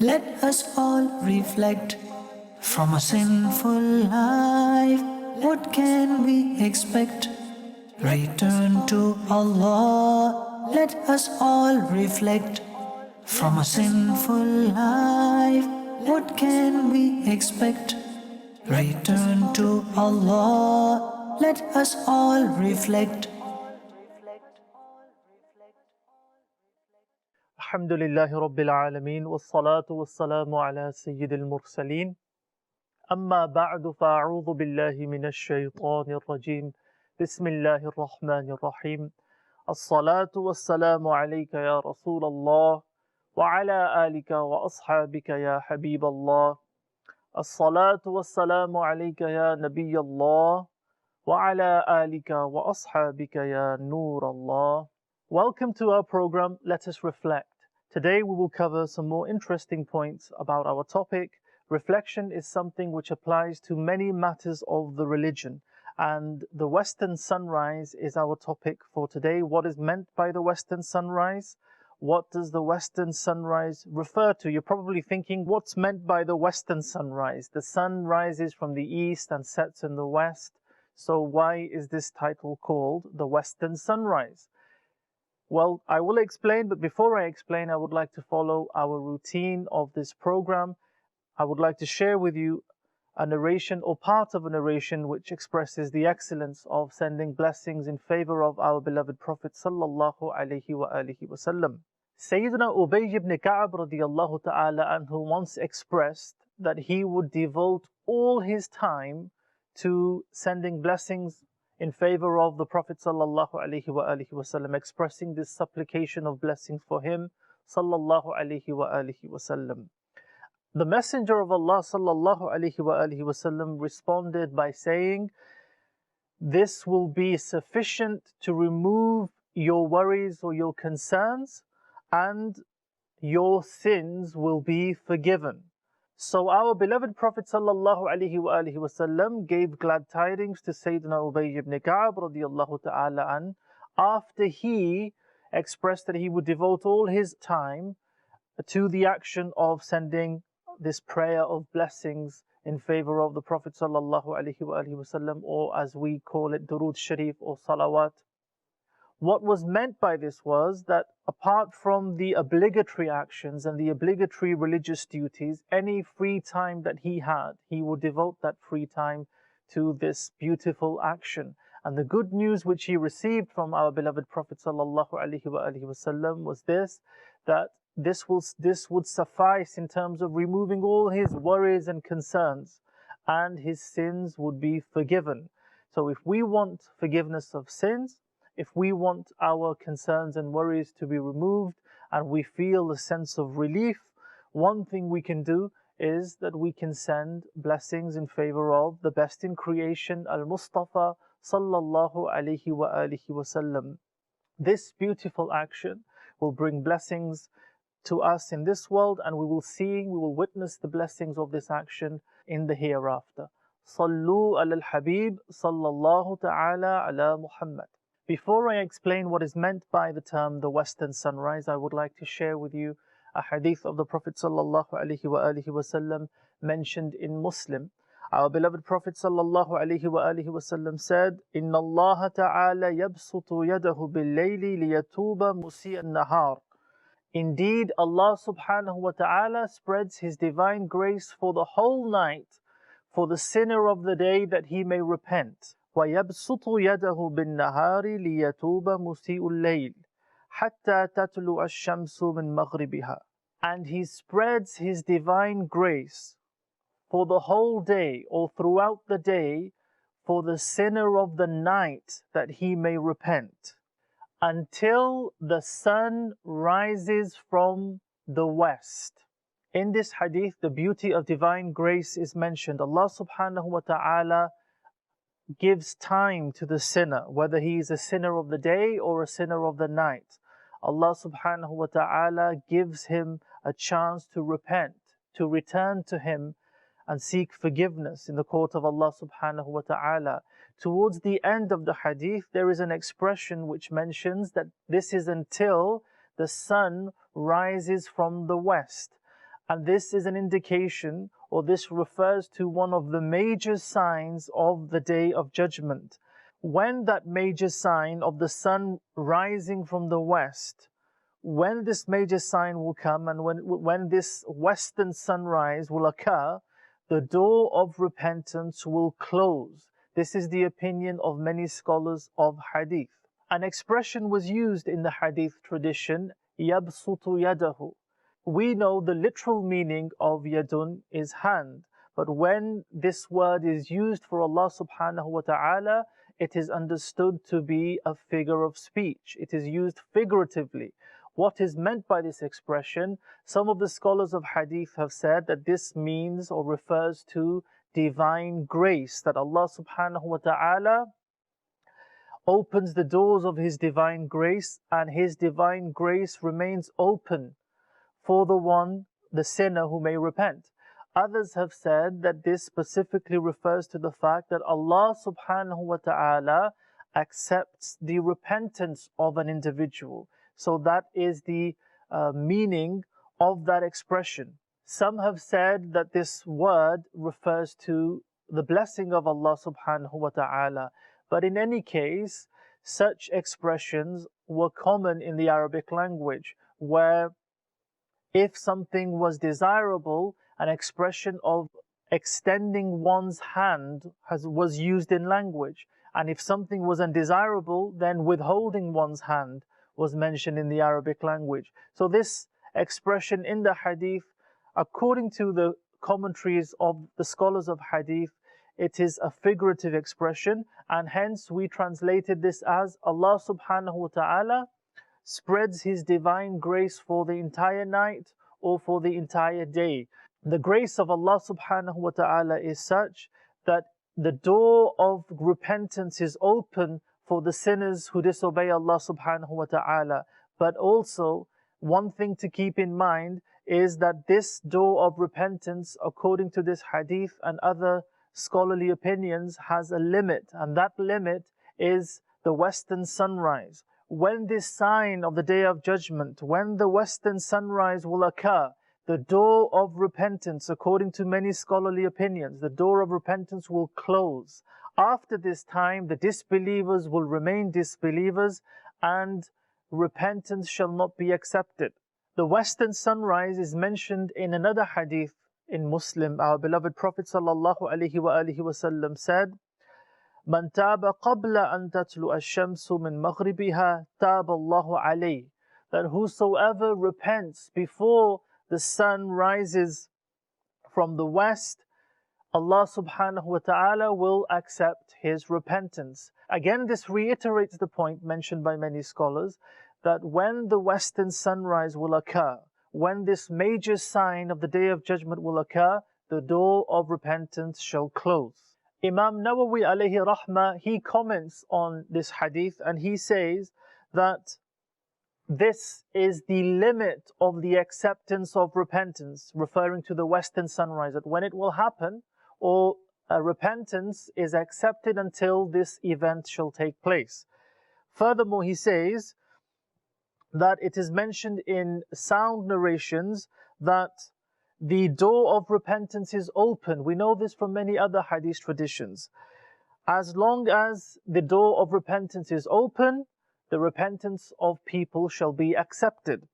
Let us all reflect from a sinful life. What can we expect? Return to Allah. Let us all reflect from a sinful life. What can we expect? Return to Allah. Let us all reflect. الحمد لله رب العالمين والصلاة والسلام على سيد المرسلين أما بعد فأعوذ بالله من الشيطان الرجيم بسم الله الرحمن الرحيم الصلاة والسلام عليك يا رسول الله وعلى آلك وأصحابك يا حبيب الله الصلاة والسلام عليك يا نبي الله وعلى آلك وأصحابك يا نور الله. Welcome to our program, Let Us Reflect. Today we will cover some more interesting points about our topic. Reflection is something which applies to many matters of the religion, and the Western sunrise is our topic for today. What is meant by the Western sunrise? What does the Western sunrise refer to? You're probably thinking, what's meant by the Western sunrise? The sun rises from the east and sets in the west. So why is this title called the Western sunrise? Well, I will explain, but before I explain, I would like to follow our routine of this program. I would like to share with you a narration or part of a narration which expresses the excellence of sending blessings in favor of our beloved Prophet sallallahu alaihi wasallam. Sayyidina Ubay ibn Ka'ab radiyallahu ta'ala anhu once expressed that he would devote all his time to sending blessings in favor of the Prophet sallallahu alaihi wasallam, expressing this supplication of blessings for him sallallahu alaihi wasallam. The Messenger of Allah sallallahu alaihi wasallam responded by saying, "This will be sufficient to remove your worries or your concerns, and your sins will be forgiven." So our beloved Prophet sallallahu alaihi wasallam gave glad tidings to Sayyidina Ubay ibn Ka'ab radiyallahu ta'ala an, after he expressed that he would devote all his time to the action of sending this prayer of blessings in favor of the Prophet sallallahu alaihi wasallam, or as we call it, Durood Sharif or Salawat. What was meant by this was that apart from the obligatory actions and the obligatory religious duties, any free time that he had, he would devote that free time to this beautiful action. And the good news which he received from our beloved Prophet sallallahu alaihi wasallam was this, that this would suffice in terms of removing all his worries and concerns, and his sins would be forgiven. So if we want forgiveness of sins, if we want our concerns and worries to be removed, and we feel a sense of relief, one thing we can do is that we can send blessings in favor of the best in creation, Al-Mustafa sallallahu alaihi wasallam. This beautiful action will bring blessings to us in this world, and we will witness the blessings of this action in the hereafter. Sallu ala al-Habib sallallahu ta'ala ala Muhammad. Before I explain what is meant by the term the Western sunrise, I would like to share with you a hadith of the Prophet sallallahu alaihi wasallam mentioned in Muslim. Our beloved Prophet sallallahu alaihi wasallam said, "Inna Allah ta'ala yabsutu yadahu bil-layli liyatuba musi'a an-nahar." Indeed, Allah subhanahu wa ta'ala spreads His divine grace for the whole night for the sinner of the day that he may repent. وَيَبْسُطُ يَدَهُ بِالنَّهَارِ لِيَتُوبَ مُسِيءُ اللَّيْلِ حَتَّى تَطْلُعَ الشَّمْسُ مِنْ مَغْرِبِهَا. And He spreads His divine grace for the whole day or throughout the day for the sinner of the night that he may repent, until the sun rises from the west. In this hadith, the beauty of divine grace is mentioned. Allah subhanahu wa ta'ala gives time to the sinner, whether he is a sinner of the day or a sinner of the night. Allah subhanahu wa ta'ala gives him a chance to repent, to return to Him and seek forgiveness in the court of Allah subhanahu wa ta'ala. Towards the end of the hadith, there is an expression which mentions that this is until the sun rises from the west. And this is an indication, or this refers to one of the major signs of the Day of Judgment. When that major sign of the sun rising from the west, when this major sign will come, and when this western sunrise will occur, the door of repentance will close. This is the opinion of many scholars of hadith. An expression was used in the hadith tradition, يَبْسُطُ يَدَهُ. We know the literal meaning of yadun is hand, but when this word is used for Allah subhanahu wa ta'ala, it is understood to be a figure of speech. It is used figuratively. What is meant by this expression? Some of the scholars of hadith have said that this means or refers to divine grace, that Allah subhanahu wa ta'ala opens the doors of His divine grace, and His divine grace remains open for the sinner who may repent. Others have said that this specifically refers to the fact that Allah subhanahu wa ta'ala accepts the repentance of an individual. So that is the meaning of that expression. Some have said that this word refers to the blessing of Allah subhanahu wa ta'ala. But in any case, such expressions were common in the Arabic language, where if something was desirable, an expression of extending one's hand was used in language. And if something was undesirable, then withholding one's hand was mentioned in the Arabic language. So this expression in the hadith, according to the commentaries of the scholars of hadith, it is a figurative expression, and hence we translated this as Allah subhanahu wa ta'ala spreads His divine grace for the entire night or for the entire day. The grace of Allah subhanahu wa ta'ala is such that the door of repentance is open for the sinners who disobey Allah subhanahu wa ta'ala. But also, one thing to keep in mind is that this door of repentance, according to this hadith and other scholarly opinions, has a limit, and that limit is the western sunrise. When this sign of the Day of Judgment, when the western sunrise will occur, the door of repentance, according to many scholarly opinions, the door of repentance will close. After this time, the disbelievers will remain disbelievers, and repentance shall not be accepted. The western sunrise is mentioned in another hadith in Muslim. Our beloved Prophet sallallahu alaihi wasallam said, "Man taba qabla an tatlu ash-shamsu min maghribiha taba Allahu alayh." That whosoever repents before the sun rises from the west, Allah subhanahu wa ta'ala will accept his repentance. Again, this reiterates the point mentioned by many scholars, that when the western sunrise will occur, when this major sign of the Day of Judgment will occur, the door of repentance shall close. Imam Nawawi alayhi rahmah, he comments on this hadith and he says that this is the limit of the acceptance of repentance, referring to the western sunrise, that when it will happen, or repentance is accepted until this event shall take place. Furthermore, he says that it is mentioned in sound narrations that the door of repentance is open. We know this from many other hadith traditions. As long as the door of repentance is open, the repentance of people shall be accepted.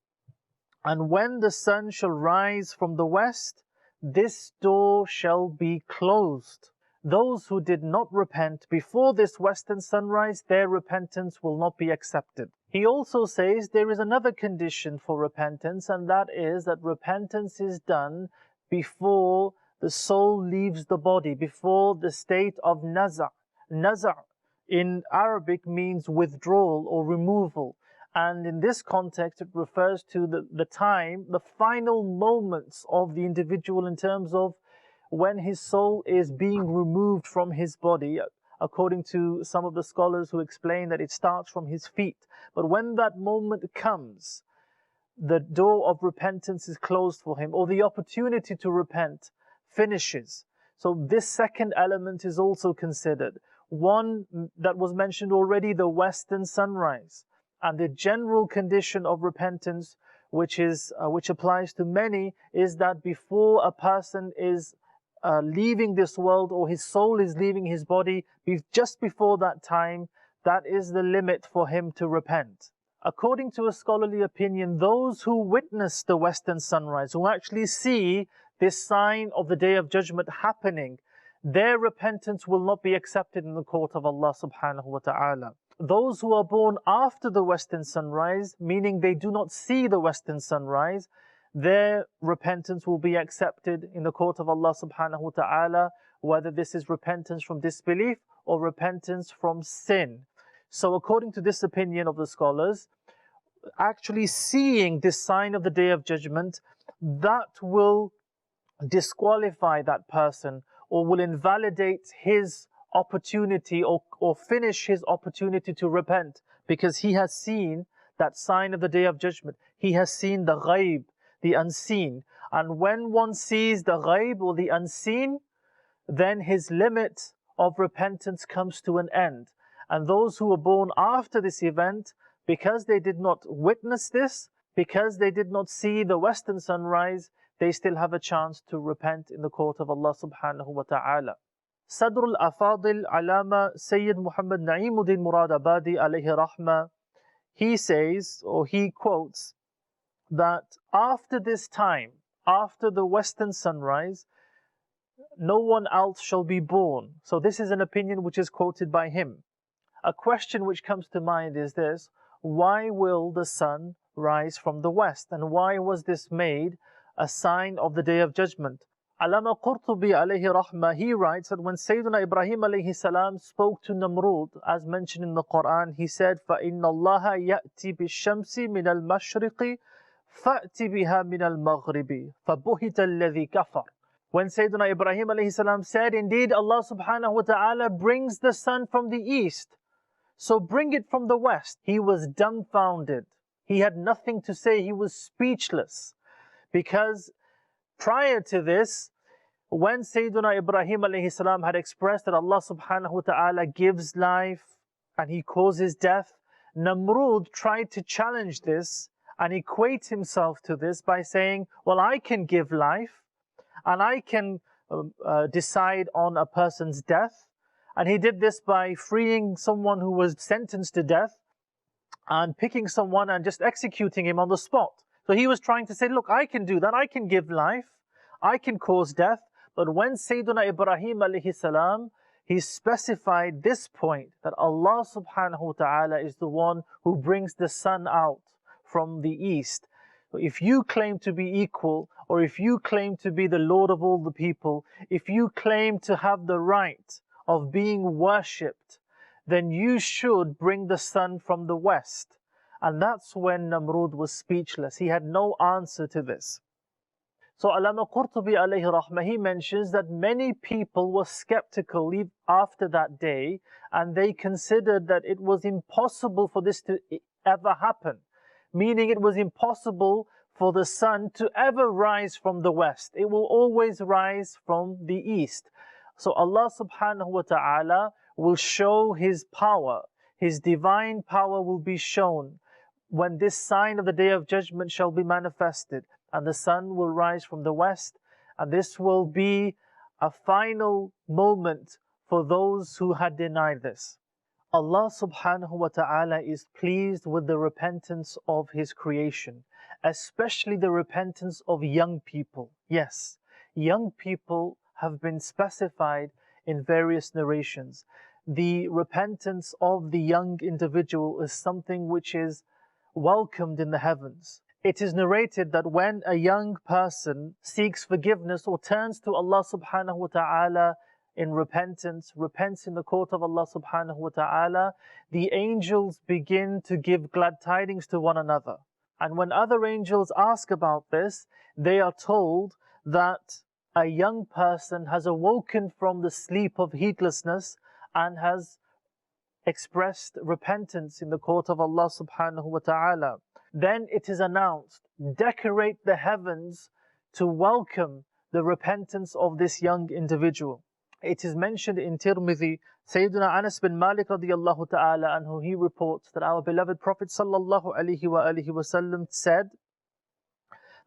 And when the sun shall rise from the west, this door shall be closed. Those who did not repent before this western sunrise, their repentance will not be accepted. He also says there is another condition for repentance, and that is that repentance is done before the soul leaves the body, before the state of naza'. Naza' in Arabic means withdrawal or removal. And in this context, it refers to the time, the final moments of the individual in terms of when his soul is being removed from his body, according to some of the scholars who explain that it starts from his feet. But when that moment comes, the door of repentance is closed for him, or the opportunity to repent finishes. So this second element is also considered. One that was mentioned already, the western sunrise. And the general condition of repentance which applies to many, is that before a person is leaving this world, or his soul is leaving his body, just before that time, that is the limit for him to repent. According to a scholarly opinion, those who witness the western sunrise, who actually see this sign of the Day of Judgment happening, their repentance will not be accepted in the court of Allah subhanahu wa ta'ala. Those who are born after the western sunrise, meaning they do not see the western sunrise, their repentance will be accepted in the court of Allah subhanahu wa ta'ala, whether this is repentance from disbelief or repentance from sin. So according to this opinion of the scholars, actually seeing this sign of the Day of Judgment, that will disqualify that person, or will invalidate his opportunity, or finish his opportunity to repent, because he has seen that sign of the Day of Judgment. He has seen the ghaib, the unseen. And when one sees the ghaib, or the unseen, then his limit of repentance comes to an end. And those who were born after this event, because they did not witness this, because they did not see the western sunrise, they still have a chance to repent in the court of Allah subhanahu wa ta'ala. Sadr al-Afadil Alama Sayyid Muhammad Na'imuddin Muradabadi alayhi rahma, he says, or he quotes, that after this time, after the western sunrise, no one else shall be born. So this is an opinion which is quoted by him. A question which comes to mind is this: why will the sun rise from the west? And why was this made a sign of the Day of Judgment? Alama Qurtubi alayhi rahmah, he writes that when Sayyidina Ibrahim alayhi salam spoke to Namrud, as mentioned in the Quran, he said, فَإِنَّ اللَّهَ يَأْتِي بِالشَّمْسِ مِنَ الْمَشْرِقِ فَأْتِ بِهَا مِنَ الْمَغْرِبِ فَبُهِتَ الَّذِي كَفَرَ. When Sayyidina Ibrahim alayhi salam said, indeed Allah subhanahu wa ta'ala brings the sun from the east, so bring it from the west, he was dumbfounded. He had nothing to say, he was speechless. Because prior to this, when Sayyidina Ibrahim alayhi salam had expressed that Allah subhanahu wa ta'ala gives life and he causes death, Namrud tried to challenge this and equate himself to this by saying, well, I can give life and I can decide on a person's death. And he did this by freeing someone who was sentenced to death and picking someone and just executing him on the spot. So he was trying to say, look, I can do that, I can give life, I can cause death. But when Sayyidina Ibrahim alayhi salam, he specified this point, that Allah subhanahu wa ta'ala is the one who brings the sun out from the east. If you claim to be equal, or if you claim to be the Lord of all the people, if you claim to have the right of being worshipped, then you should bring the sun from the west. And that's when Namrud was speechless. He had no answer to this. So Alama Qurtubi alayhi rahmah, he mentions that many people were skeptical after that day, and they considered that it was impossible for this to ever happen. Meaning it was impossible for the sun to ever rise from the west. It will always rise from the east. So Allah subhanahu wa ta'ala will show His power. His divine power will be shown when this sign of the Day of Judgment shall be manifested, and the sun will rise from the west, and this will be a final moment for those who had denied this. Allah subhanahu wa ta'ala is pleased with the repentance of His creation, especially the repentance of young people. Yes, young people have been specified in various narrations. The repentance of the young individual is something which is welcomed in the heavens. It is narrated that when a young person seeks forgiveness or turns to Allah subhanahu wa ta'ala in repentance, repents in the court of Allah subhanahu wa ta'ala, the angels begin to give glad tidings to one another. And when other angels ask about this, they are told that a young person has awoken from the sleep of heedlessness and has expressed repentance in the court of Allah subhanahu wa ta'ala. Then it is announced, decorate the heavens to welcome the repentance of this young individual. It is mentioned in Tirmidhi, Sayyidina Anas bin Malik radiyallahu ta'ala anhu, he reports that our beloved Prophet sallallahu alaihi wa sallam said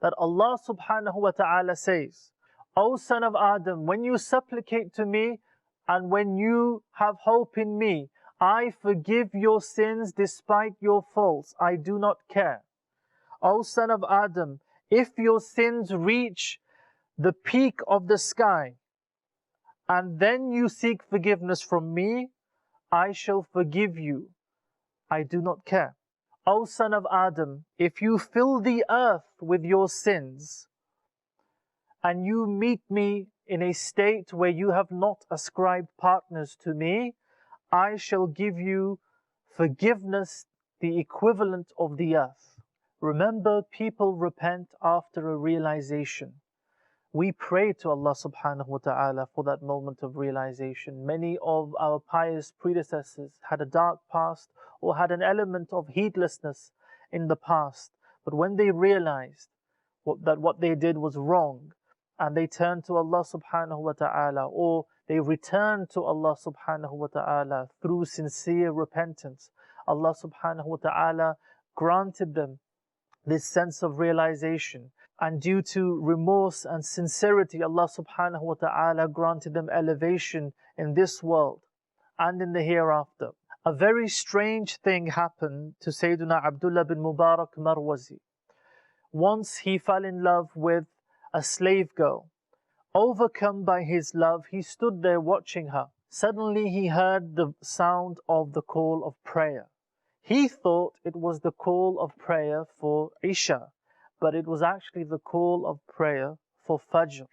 that Allah subhanahu wa ta'ala says, O son of Adam, when you supplicate to me and when you have hope in me, I forgive your sins despite your faults. I do not care. O son of Adam, if your sins reach the peak of the sky and then you seek forgiveness from me, I shall forgive you. I do not care. O son of Adam, if you fill the earth with your sins and you meet me in a state where you have not ascribed partners to me, I shall give you forgiveness, the equivalent of the earth. Remember, people repent after a realization. We pray to Allah subhanahu wa ta'ala for that moment of realization. Many of our pious predecessors had a dark past or had an element of heedlessness in the past. But when they realized that what they did was wrong, and they turned to Allah subhanahu wa ta'ala, or they returned to Allah subhanahu wa ta'ala through sincere repentance, Allah subhanahu wa ta'ala granted them this sense of realization. And due to remorse and sincerity, Allah subhanahu wa ta'ala granted them elevation in this world and in the hereafter. A very strange thing happened to Sayyidina Abdullah bin Mubarak Marwazi. Once he fell in love with a slave girl. Overcome by his love, he stood there watching her. Suddenly he heard the sound of the call of prayer. He thought it was the call of prayer for Isha, but it was actually the call of prayer for Fajr.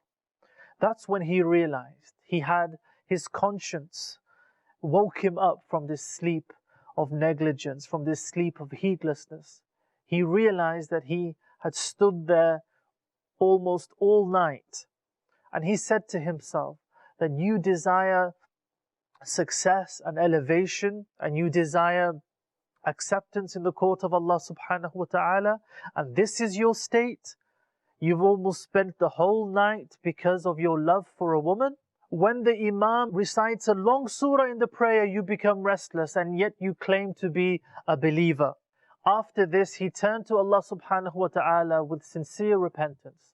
That's when he realized he had his conscience woke him up from this sleep of negligence, from this sleep of heedlessness. He realized that he had stood there almost all night, and he said to himself that you desire success and elevation, and you desire acceptance in the court of Allah subhanahu wa ta'ala, and this is your state. You've almost spent the whole night because of your love for a woman. When the Imam recites a long surah in the prayer, you become restless, and yet you claim to be a believer. After this, he turned to Allah subhanahu wa ta'ala with sincere repentance,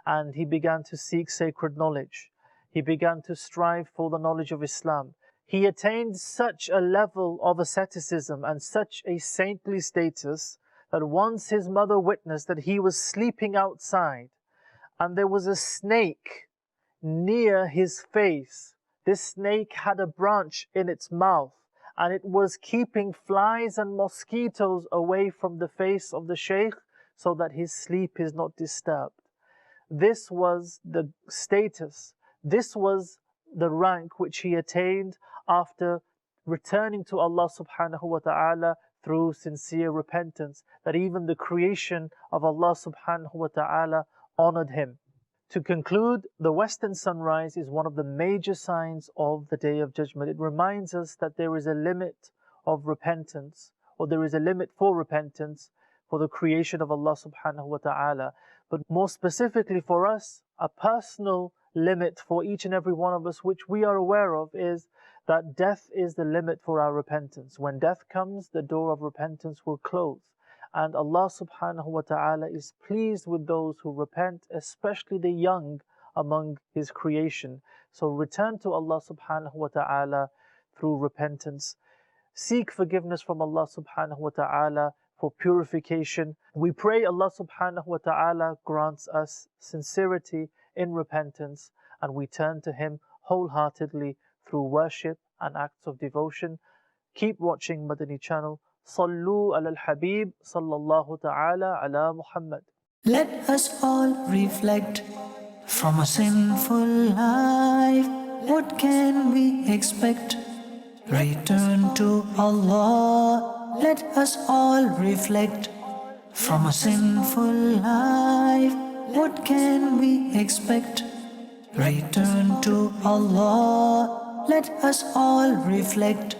and he began to seek sacred knowledge. He began to strive for the knowledge of Islam. He attained such a level of asceticism and such a saintly status that once his mother witnessed that he was sleeping outside and there was a snake near his face. This snake had a branch in its mouth and it was keeping flies and mosquitoes away from the face of the Shaykh so that his sleep is not disturbed. This was the status, this was the rank which he attained after returning to Allah subhanahu wa ta'ala through sincere repentance, that even the creation of Allah subhanahu wa ta'ala honored him. To conclude, the western sunrise is one of the major signs of the Day of Judgment. It reminds us that there is a limit of repentance, or there is a limit for repentance for the creation of Allah subhanahu wa ta'ala. But more specifically for us, a personal limit for each and every one of us, which we are aware of, is that death is the limit for our repentance. When death comes, the door of repentance will close. And Allah subhanahu wa ta'ala is pleased with those who repent, especially the young among His creation. So return to Allah subhanahu wa ta'ala through repentance. Seek forgiveness from Allah subhanahu wa ta'ala for purification. We pray Allah subhanahu wa ta'ala grants us sincerity in repentance, and we turn to Him wholeheartedly through worship and acts of devotion. Keep watching Madani Channel. Sallu ala al-Habib sallallahu ta'ala ala Muhammad. Let us all reflect from a sinful life. What can we expect? Return to Allah. Let us all reflect from a sinful life. What can we expect? Return to Allah. Let us all reflect